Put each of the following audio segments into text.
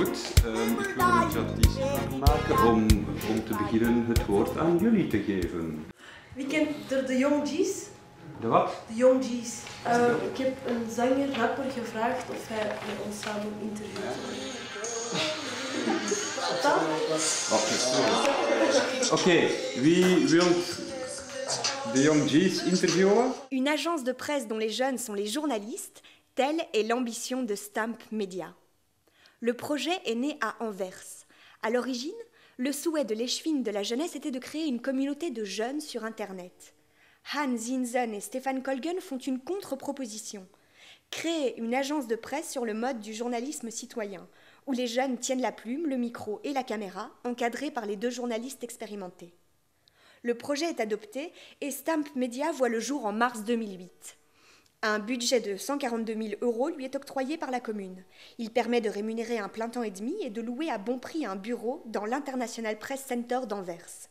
Goed, ik wil er een traditie van maken om te beginnen het woord aan jullie te geven. Wie kent er de Young G's? De wat? De Young G's. Ik heb een zanger, rapper gevraagd of hij met ons samen een interview zou doen. Oké, wie wil de Young G's interviewen? Une agence de presse dont les jeunes sont les journalistes, telle est l'ambition de Stamp Media. Le projet est né à Anvers. À l'origine, le souhait de l'échevine de la jeunesse était de créer une communauté de jeunes sur Internet. Han Zinzen et Stefan Colgan font une contre-proposition. Créer une agence de presse sur le mode du journalisme citoyen, où les jeunes tiennent la plume, le micro et la caméra, encadrés par les deux journalistes expérimentés. Le projet est adopté et Stamp Media voit le jour en mars 2008. Un budget de 142 000 € lui est octroyé par la commune. Il permet de rémunérer un plein temps et demi et de louer à bon prix un bureau dans l'International Press Center d'Anvers.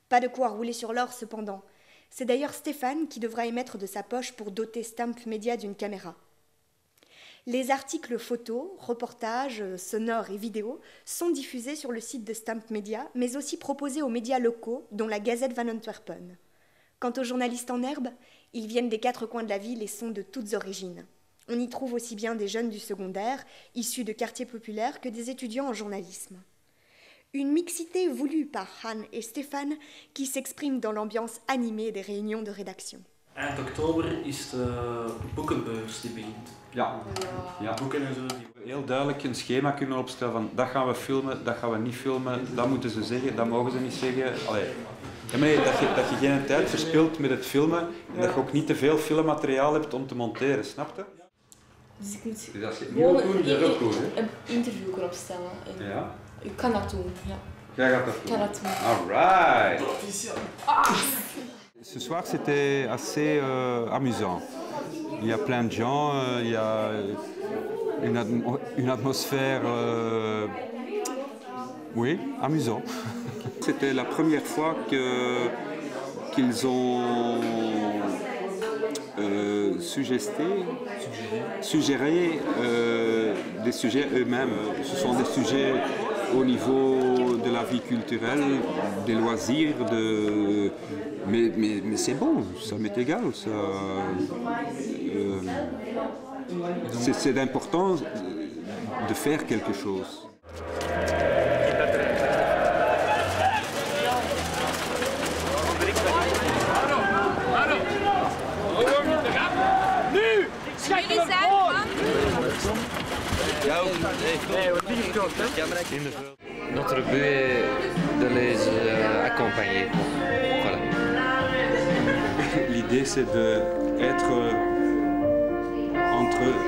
Pas de quoi rouler sur l'or cependant. C'est d'ailleurs Stéphane qui devra émettre de sa poche pour doter Stamp Media d'une caméra. Les articles photos, reportages, sonores et vidéos sont diffusés sur le site de Stamp Media, mais aussi proposés aux médias locaux, dont la Gazette van Antwerpen. Quant aux journalistes en herbe, ils viennent des quatre coins de la ville et sont de toutes origines. On y trouve aussi bien des jeunes du secondaire, issus de quartiers populaires, que des étudiants en journalisme. Une mixité voulue par Han et Stéphane qui s'exprime dans l'ambiance animée des réunions de rédaction. Eind oktober is de boekenbeurs die begint. Ja. Boeken en zo. Heel duidelijk een schema kunnen opstellen van dat gaan we filmen, dat gaan we niet filmen, dat moeten ze zeggen, dat mogen ze niet zeggen. Allee. Ja, maar dat je geen tijd verspilt met het filmen en dat je ook niet te veel filmmateriaal hebt om te monteren, snap je? Dus ik moet Dus als je het gewoon niet wil doen, dat is ook goed, hè? een interview kunnen opstellen. En Ja. ik kan dat doen, ja. Jij gaat dat Ik doen. kan dat doen. Alright. Ce soir, c'était assez amusant. Il y a plein de gens, il y a une atmosphère, oui, amusant. C'était la première fois qu'ils ont suggéré des sujets eux-mêmes. Ce sont des sujets au niveau de la vie culturelle, des loisirs, mais c'est bon, ça m'est égal. C'est important de faire quelque chose. Notre but est de les accompagner. Voilà. L'idée c'est d'être entre eux,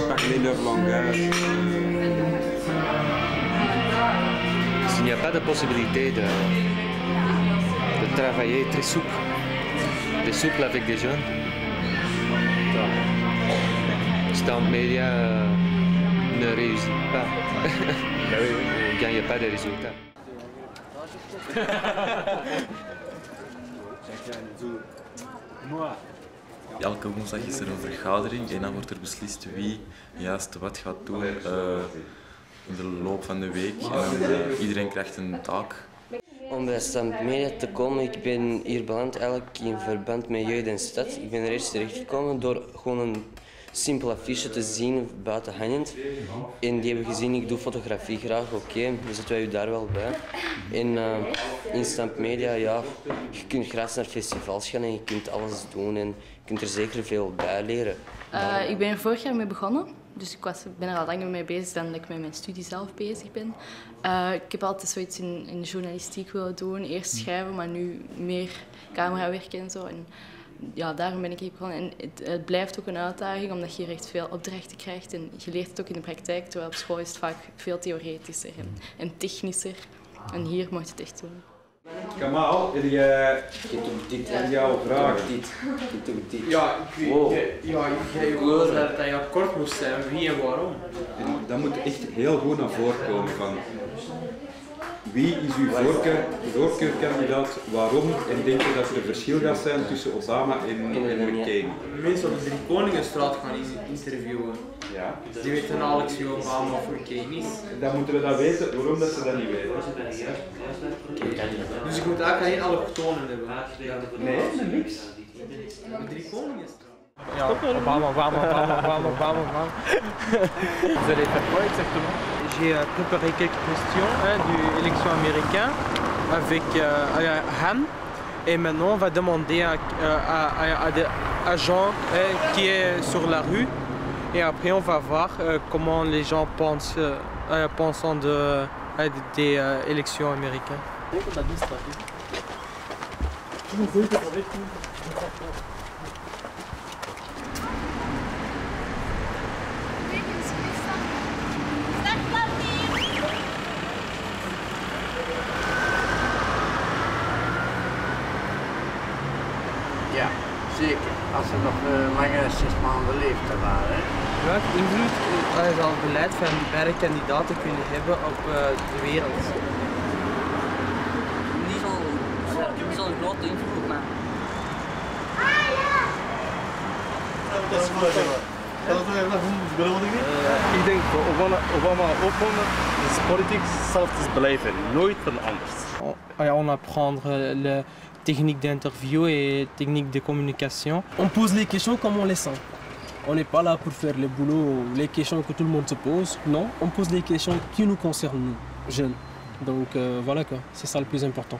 parler leur langage. S'il n'y a pas de possibilité de travailler très souple avec des jeunes, Stamp Media ne réussit pas. On ne gagne pas de résultats. Elke woensdag is er een vergadering en dan wordt er beslist wie juist wat gaat doen in de loop van de week. En iedereen krijgt een taak. Om bij Stamp Media te komen, ik ben hier beland eigenlijk in verband met Jeugd en Stad. Ik ben er eerst terechtgekomen door gewoon een simpel affiche te zien buiten hangend. En die hebben gezien, ik doe fotografie graag, oké, dan zetten wij u daar wel bij. En in Stamp Media, ja, je kunt graag naar festivals gaan en je kunt alles doen en je kunt er zeker veel bij leren. Ik ben er vorig jaar mee begonnen, dus ik ben er al langer mee bezig dan dat ik met mijn studie zelf bezig ben. Ik heb altijd zoiets in de journalistiek willen doen, eerst schrijven, maar nu meer camerawerken en zo. En ja, daarom ben ik hier begonnen. En het blijft ook een uitdaging, omdat je hier echt veel opdrachten krijgt. En je leert het ook in de praktijk, terwijl op school is het vaak veel theoretischer en technischer. En hier moet je het echt doen. Kamal, heb jij jouw vraag? Ja, jij hoorde dat je akkoord moest zijn. Wie en waarom? Dat moet echt heel goed naar voren komen. Van wie is uw voorkeurkandidaat, waarom en denk je dat er een verschil gaat zijn tussen Obama en McCain? Mensen op de Drie Koningenstraat gaan interviewen. Ja. Die weten Alex Obama voor Kenis. Dan moeten we dat weten, waarom dat ze dat niet weten. Dus ik moet eigenlijk alleen allochtonen hebben. Nee, niks. Met 3 koningen. Obama. Vous allez faire quoi exactement? J'ai préparé quelques questions de l'élection américaine avec Han. Et maintenant, on va demander à des agents qui est sur la rue. Et après, on va voir comment les gens pensent des élections américaines. Ja, zeker. Als ze nog langer dan 6 maanden leeftijd waren. Welke invloed zal het beleid van beide kandidaten kunnen hebben op de wereld? Niet zo'n grote invloed, maar... Ik denk dat Obama opkomen, dus politiek hetzelfde blijven, nooit veranderd. On apprend la technique d'interview et technique de communication. On pose les questions comme on les sent. On n'est pas là pour faire le boulot, les questions que tout le monde se pose. Non, on pose des questions qui nous concernent, nous, jeunes. Donc voilà quoi, c'est ça le plus important.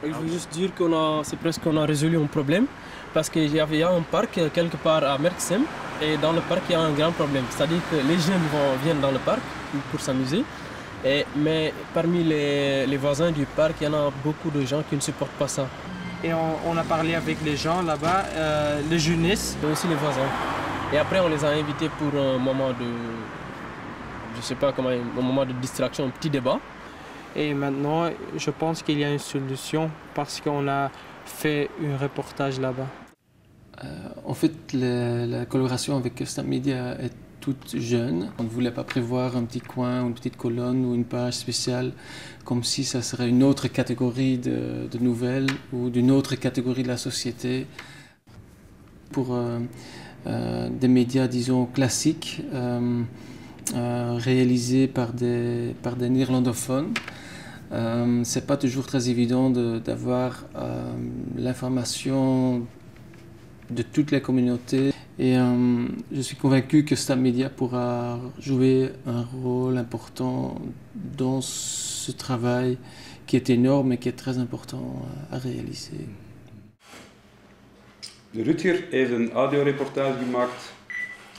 Je veux juste dire qu'on a résolu un problème parce qu'il y a un parc quelque part à Merksem et dans le parc il y a un grand problème. C'est-à-dire que les jeunes viennent dans le parc pour s'amuser, mais parmi les voisins du parc, il y en a beaucoup de gens qui ne supportent pas ça. Et on a parlé avec les gens là-bas, les jeunesses. Et aussi les voisins. Et après on les a invités pour un moment de, je sais pas comment, un moment de distraction, un petit débat. Et maintenant, je pense qu'il y a une solution parce qu'on a fait un reportage là-bas. En fait, la collaboration avec Stamp Media est toute jeune. On ne voulait pas prévoir un petit coin, une petite colonne ou une page spéciale comme si ça serait une autre catégorie de nouvelles ou d'une autre catégorie de la société. Pour des médias, disons, classiques, réalisés par des néerlandophones, c'est pas toujours très évident d'avoir l'information de toutes les communautés. Et je suis convaincu que Stamp Media pourra jouer un rôle important dans ce travail qui est énorme et qui est très important à réaliser. Rutger heeft een audioreportage gemaakt,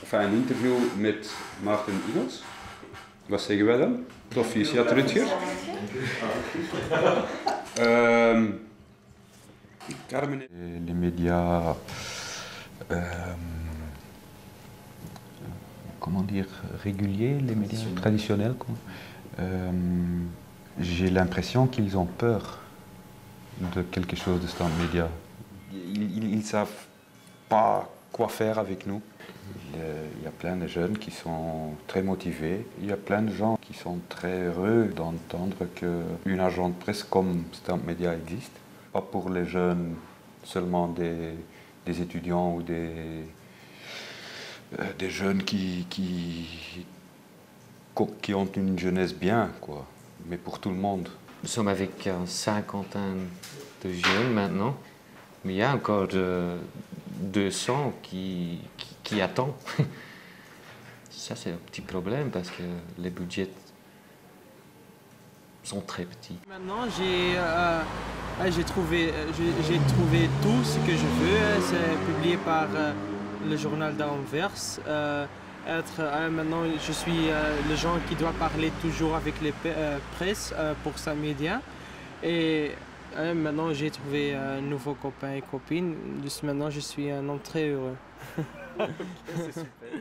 enfin een interview met Maarten Ingels. Wat zeggen wij dan? Proficiat Rutger. Carmen. Les médias, comment dire, réguliers, les médias traditionnels. J'ai l'impression qu'ils ont peur de quelque chose de Stamp Media. Ils ne savent pas quoi faire avec nous. Il y a plein de jeunes qui sont très motivés. Il y a plein de gens qui sont très heureux d'entendre qu'une agence de presse comme Stamp Media existe. Pas pour les jeunes, seulement des étudiants ou des jeunes qui ont une jeunesse bien, quoi. Mais pour tout le monde. Nous sommes avec une cinquantaine de jeunes maintenant, mais il y a encore 200 qui attendent. Ça, c'est un petit problème parce que les budgets sont très petits. Maintenant, j'ai trouvé tout ce que je veux. C'est publié par le journal d'Anvers. Maintenant, je suis le genre qui doit parler toujours avec les presses pour Stamp Media. Et maintenant, j'ai trouvé un nouveau copain et copine. Juste maintenant, je suis un homme très heureux. Okay, c'est super.